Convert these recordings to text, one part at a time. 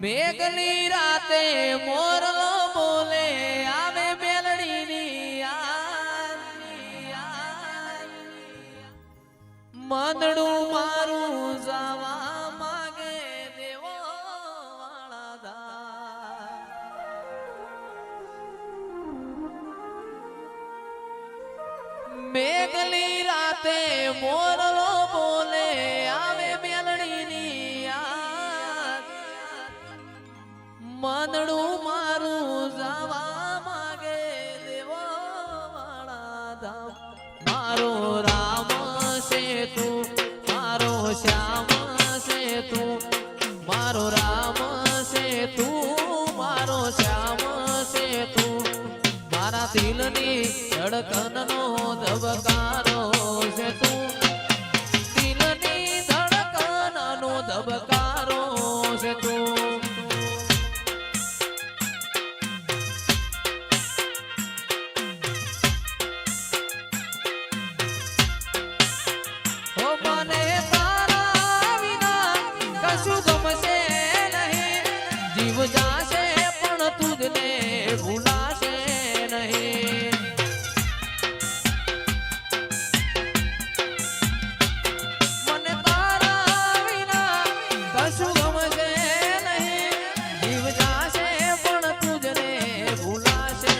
મેઘલી રાતે મોરલો બોલે આવે મેલડીની મંદડું મારું જવા માગે દેવો વાળા મેઘલી રાતે મોરલો બોલે આવે મેલડીની મંદડું મારું જવા માગે દેવો વાળા ધામ મારો રામ છે તું મારો શ્યામ છે તું મારો રામ છે તું મારો શ્યામ છે તું મારા દિલની ધડકનનો ધબકારો છે તું દિલની ધડકનનો ધબકારો છે તું જાશે પણ તુજને ભૂલાશે નહીં મને તારા વિના કશું ગમશે નહીં જીવ જાશે પણ તુજને ભૂલાશે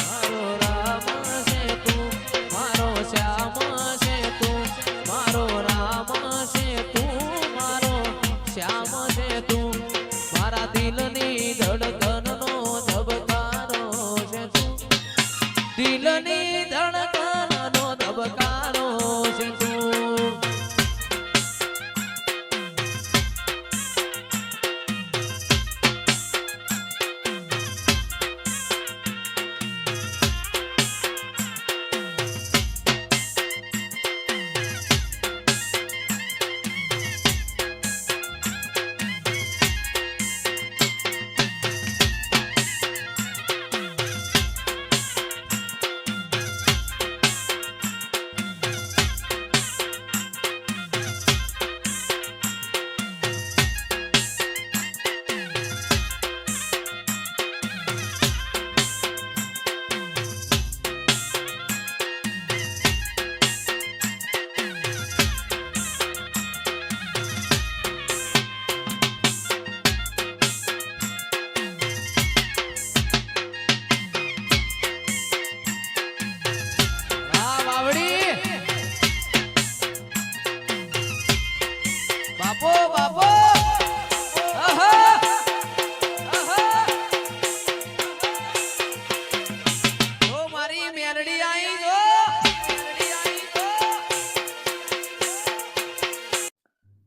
મારો રામ છે તું મારો શ્યામ છે તું મારો રામ છે તું મારો શ્યામ છે તું મારા દિલની ધડકનનો ધબકારો છે તું દિલની ધડકનનો ધબકારો છે તું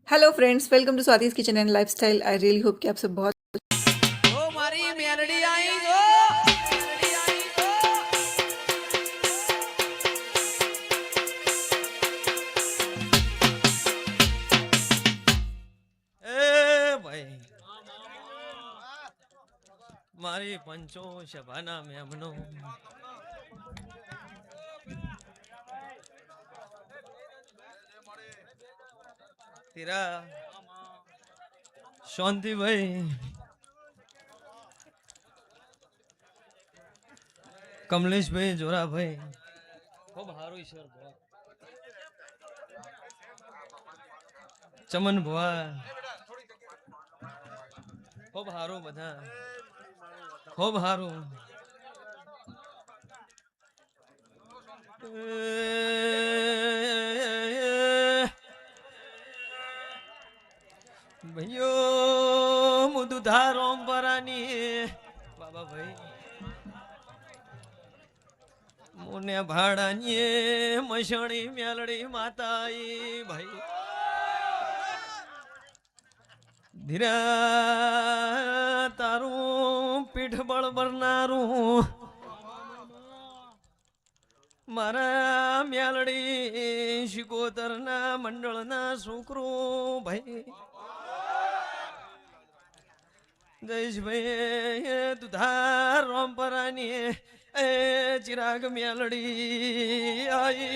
hello friends, welcome to Swati's kitchen and lifestyle. I really hope कि आप सब बहुत મારી પંચો સભાના મેમનો તેરા શાંતિ ભાઈ કમલેશ ભાઈ જોરા ભાઈ ખૂબ સારું ઈશ્વર ચમન ભુવા ખૂબ સારું બધા ખૂબ સારું ભાઈઓ મુદુ ધારોમ પરાની બાબા ભાઈ મોને ભાડાની મસણી મેલડી માતાઈ ભાઈ ધીરા તારું પીઠ બળ બરનારું મારા મેલડી શિકોતરના મંડળના છોકરો ભાઈ જયેશભાઈ દુધાર રોમપરાની ચિરાગ મેલડી आई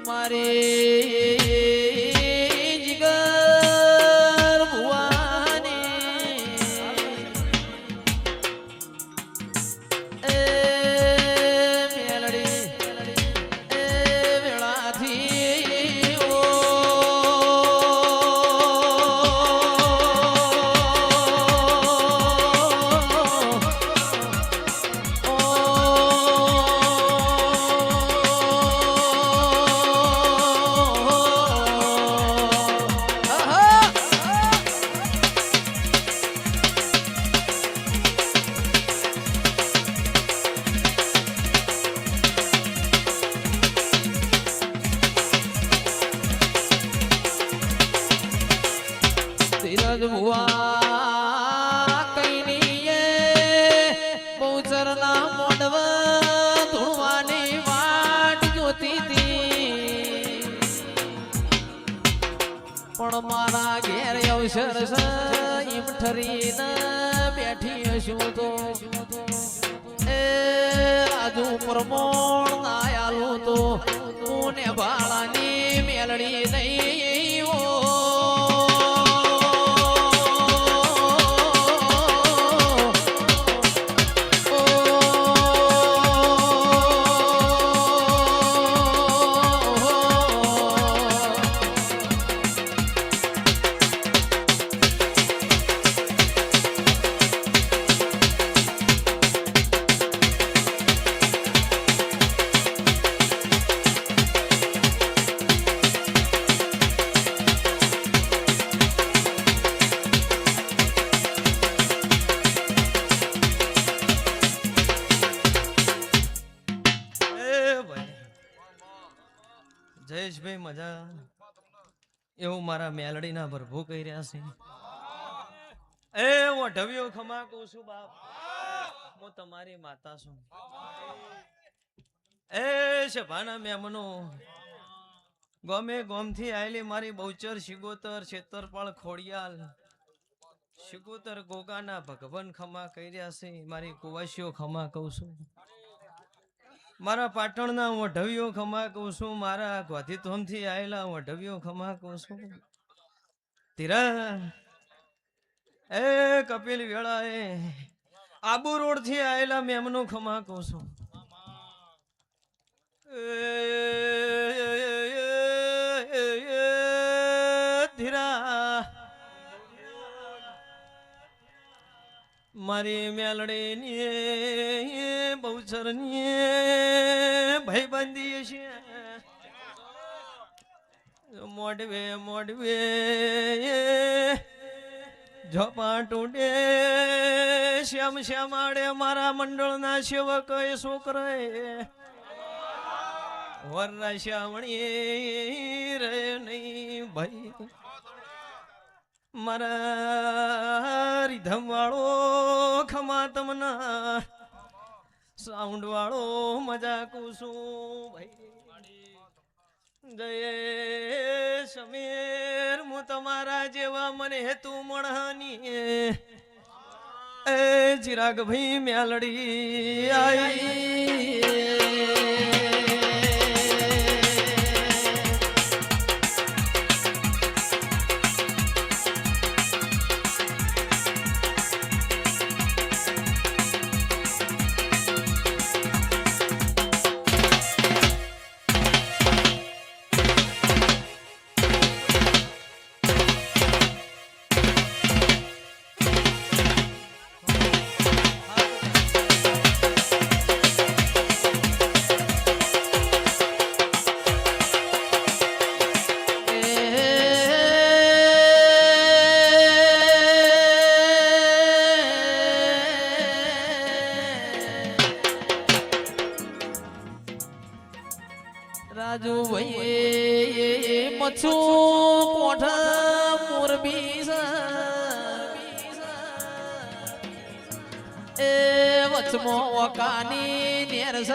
મારી જીગર ભુવાની એ મેલડી એ વેળાથી ધીરજ ભુવા કઈનીએ બહુચરના મોડવ ધૂણવાની વાટ જોતી હતી પણ મારા ઘેર અવસર ઈમ ઠરીને બેઠી હશું તો એ રાજુ પ્રમોણ ના આલું તો હું ને ભાળાની મેલડી નહીં હો જયેશભાઈ મજા એવું મારા મેલડીના પ્રભુ કહી રહ્યા છે એ હું ઢવ્યો ખમા કહું છું બાપ હું તમારી માતા છું એ સભાના મેમનો ગમે ગોમથી આવેલી મારી બહુચર શિગોતર છેતરપાળ ખોડિયાલ શિગોતર ગોગાના ભગવાન ખમા કહી રહ્યા છે મારી કુવાસીઓ ખમા કહું છું મારા પાટણના વઢવિયો ખમા કહું છું મારા ગાંધીધામથી આવેલા વઢવિયો ખમા કહું છું ધીરા એ કપિલ વેળાએ આબુ રોડ થી આવેલા મેમનું ખમા કહું છું ધીરા મારી મેલડીની બહુચરની ભાઈબંધી છે મોડવે મોડવે ઝોપા તૂટે શ્યામ શ્યામાડે મારા મંડળના સેવક એ છોકરાએ વરના શ્યામણી રે નહીં ભાઈ મારા રીધમ વાળો ખમા તમના સાઉન્ડ વાળો મજા કુસું ભાઈ જય સમીર હું તમારા જેવા મને હેતુ મળવાની એ ચિરાગ ભાઈ મેલડી આઈ રાજુ ભાઈ મચ્છુ કોઠા મોરબી એ વચમો વકાની નેરસ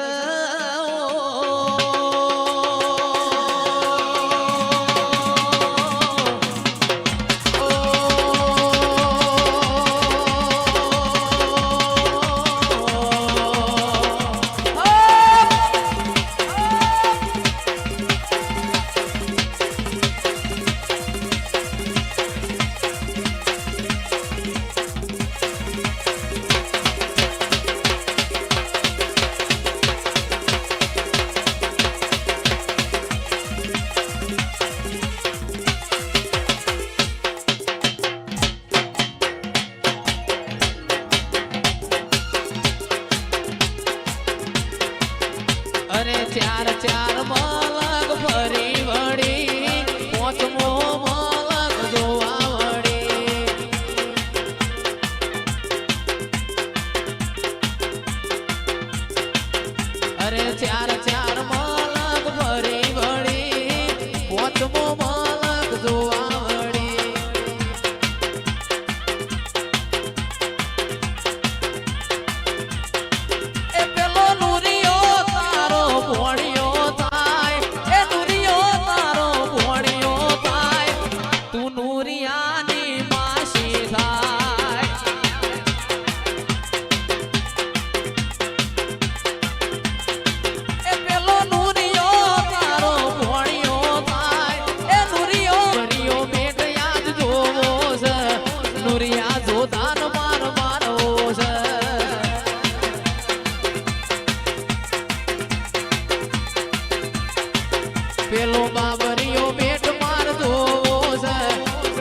પેલો બાબરીઓ બેટ માર જોવો છે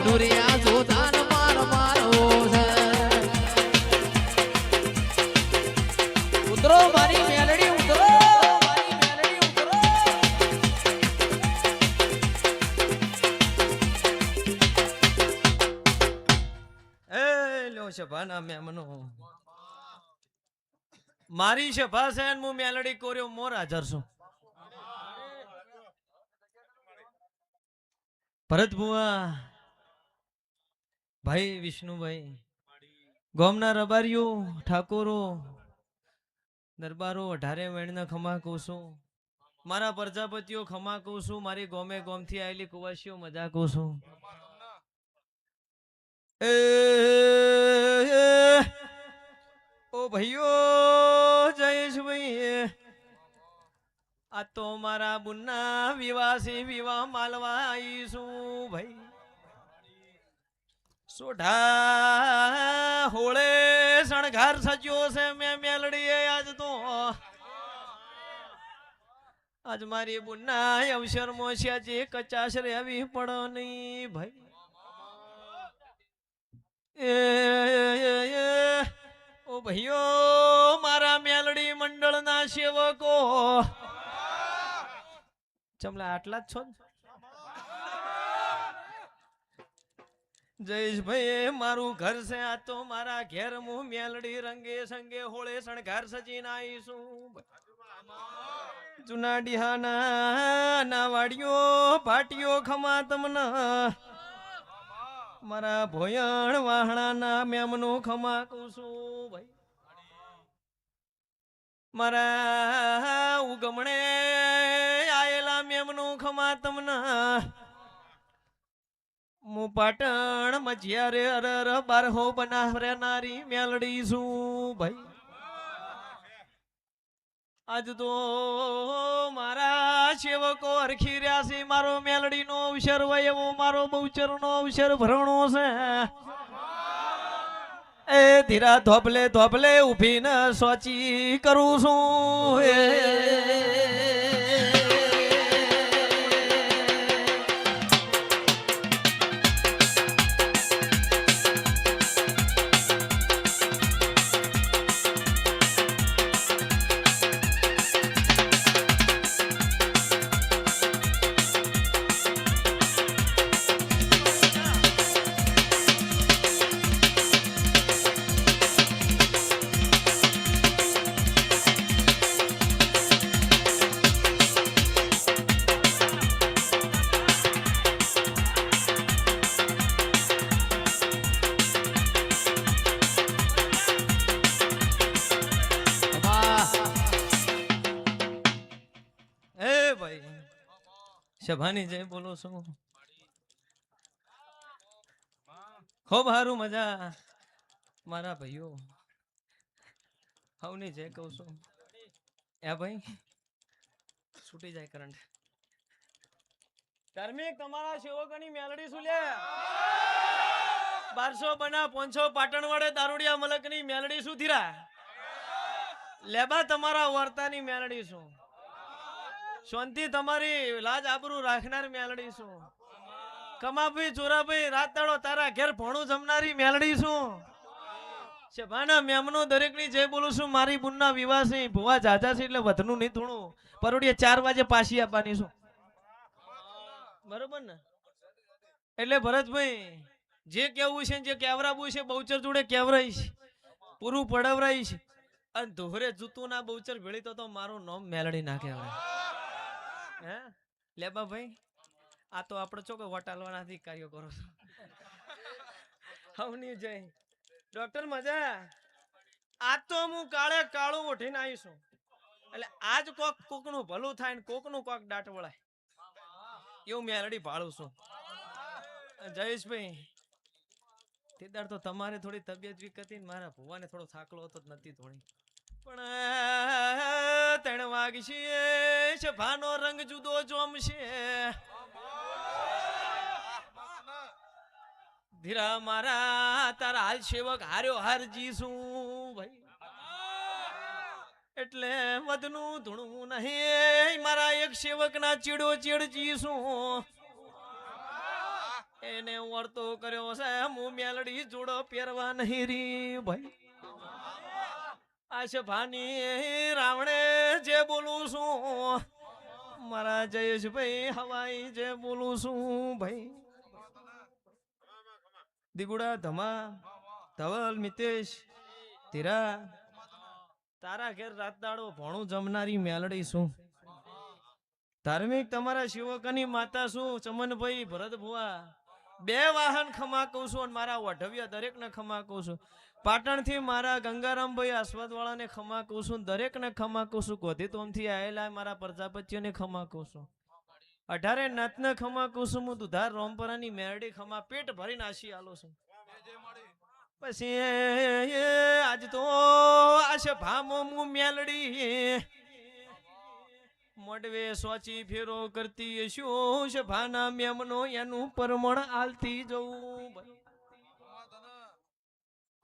દુરિયા જોધાન માર મારવો છે ઉતરો મારી મેલડી ઉતરો મારી મેલડી ઉતરો એ લો સભાના મેમનો મારી સભા છે ને હું મેલડી કોર્યો મોર હાજર છું ભરત બુઆ ભાઈ વિષ્ણુભાઈ ગોમના રબારીઓ ઠાકોરો દરબારો 18 વેણના ખમા કહું છું મારા પ્રજાપતિઓ ખમા કહું છું મારી ગોમે ગોમથી આવેલી કુવાસીઓ મજા કહું છું એ ઓ ભાઈઓ જયેશભાઈ આ તો મારા બુન્ના વિવાસી વિવાહ માલવા આવીશું ભાઈ સોઢા હોળે શણગાર સજ્યો છે મેં મેલડીએ આજ તો આજ મારી બુન્ના અવસર મોસ્યા જે કચાશ રેવી પડો નહીં ભાઈ ઓ ભાઈઓ મારા મેલડી મંડળના સેવકો ચમલા આટલા જ છો જયેશભાઈ મારું ઘર છે આ તો મારા ઘેર હું મેલડી રંગે સંગે હોળે શણગાર સજીને આવીશું જુના ડીહાના ના વાડીઓ પાટીઓ ખમા તમને મારા ભોયણ વાહણાના મેમનું ખમા કહું છું ભાઈ મારા ઉગમણે આયેલા મેમનું ખમા તમને હું પાટણ મજિયારે અરર બારહો બનાવનારી મેલડી છું ભાઈ આજ તો મારા સેવકો હરખી રહ્યા છે મારો મેલડીનો અવસર હોય એવો મારો બહુચરનો અવસર ભરણો છે એ ધીરા ધોપલે ધોપલે ઊભીને સોચી કરું છું સભાની જય બોલો છો ખૂબ સારું મજા મારા ભાઈઓ હવની જય કહું છું એ ભાઈ છૂટી જાય કરંટ ધાર્મિક તમારા સેવકોની મેલડી શું લે 1200 બના 500 પાટણ વડે દારૂડિયા મલકની મેલડી શું થીરા લેબા તમારા વર્તાની મેલડી શું શાંતિ તમારી લાજ આબરૂ રાખનાર મેલડી છું કમાભાઈ ચોરાભાઈ રાત દાડો તારા ઘેર ભણું જમનારી મેલડી છું સભાના મેમનો દરેકની જય બોલું છું મારી બુનના વિવાહ છે ભુવા જાજા છે એટલે વધનું નહીં થોડું પરોડીએ 4 વાગે પાછી આપવાની છું બરોબર ને એટલે ભરતભાઈ જે કેવું છે જે કેવરાવું છે બહુચર જોડે કેવરાઈશ પૂરું પડાવરાઈશ અને ધોરે જૂતું ના બહુચર ભેળી તો મારું નામ મેલડી ના કહેવાય હે લેબા ભાઈ આ તો આપણે ચોકો વટાલવાના કાર્યો કરો છો હવની જય ડોક્ટર મજા આજ તો હું કાળે કાળું ઉઠીને આવીશું એટલે આજ કોકનું ભલું થાય ને કોકનું કોક દાટ વળાય એવું મેલડી ભાળું છું જયેશભાઈ તેદાર તો તમારે થોડી તબિયત વીક હતી ને મારા ભુવાને થોડો થાકલો હતો નથી થોડી પણ 3 વાગશે સભાનો રંગ જુદો જોમશે ધીરા મારા તારા હાલ સેવક હાર્યો હારજી શું ભાઈ એટલે વધનું ધૂણવું નહીં મારા એક સેવકના ચીડો ચીડ જીશું એને વર્તો કર્યો છે હું મેલડી જોડો પહેરવા નહીં રી ભાઈ આશભાની રાવણે જે બોલું છું મારા જયેશભાઈ હવાઈ જે બોલું છું ભાઈ દિગુડા ધમા ધવલ મિતેશ ધીરા તારા ઘેર રાત દાડો ભણું જમનારી મેલડી શું ધાર્મિક તમારા શિવકની માતા શું ચમનભાઈ ભરત ભુવા બે વાહન ખમા કહું છું અને મારા વઢવિયા દરેકને ખમા કહું છું પાટણથી મારા ગંગારામભાઈ આસ્વાદવાળાને ખમા કહું છું દરેકને ખમા કહું છું ગોધીતોમથી આવેલા મારા પ્રજાપતિઓને ખમા કહું છું 18 નાથને ખમા કહું છું હું દુધાર રોમપરાની મેરડી ખમા પેટ ભરીને આશી આલો છું પછી આજ તો આશે ભામો હું મેલડી મોડવે સોચી ફેરો કરતી શું છે ભાના મેમનો એનું પરમણ આલતી જવું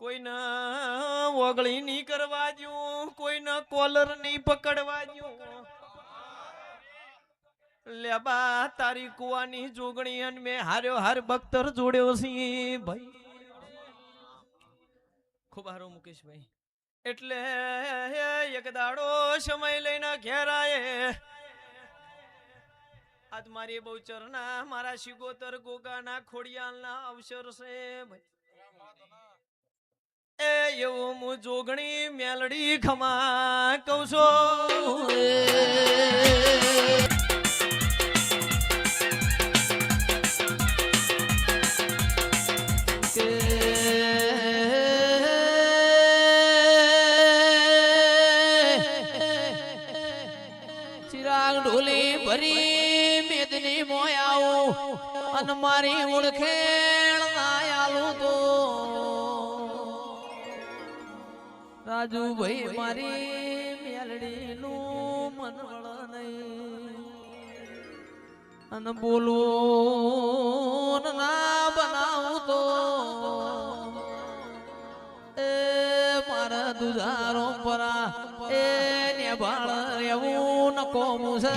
કોઈના ઓગળી ની કરવા દઉં કોઈના કોલર ની પકડવા દઉં લેબા તારી કુવાની જોગણી અને મેં હાર્યો હાર બખ્તર જોડ્યો છી ભાઈ ખૂબ હારો મુકેશભાઈ એટલે એક દાડો સમય લઈને ઘેરાય આજ મારી બહુચરના મારા શિગોતર ગોગાના ખોડિયાલના અવસર છે ભાઈ એ એવું હું જોગણી મેલડી ખમા કહું છું ચિરાગ ઢોલી ભરી મેદની મોયાઓ અને મારી ઓળખેણ ના આલું તો રાજુભાઈ મારી મેલડી નું મન વળ નહીં અને બોલું ના બનાવું તો એ મારા દુધારો પરા એ ને બાળ રહેવું ન કોમું છે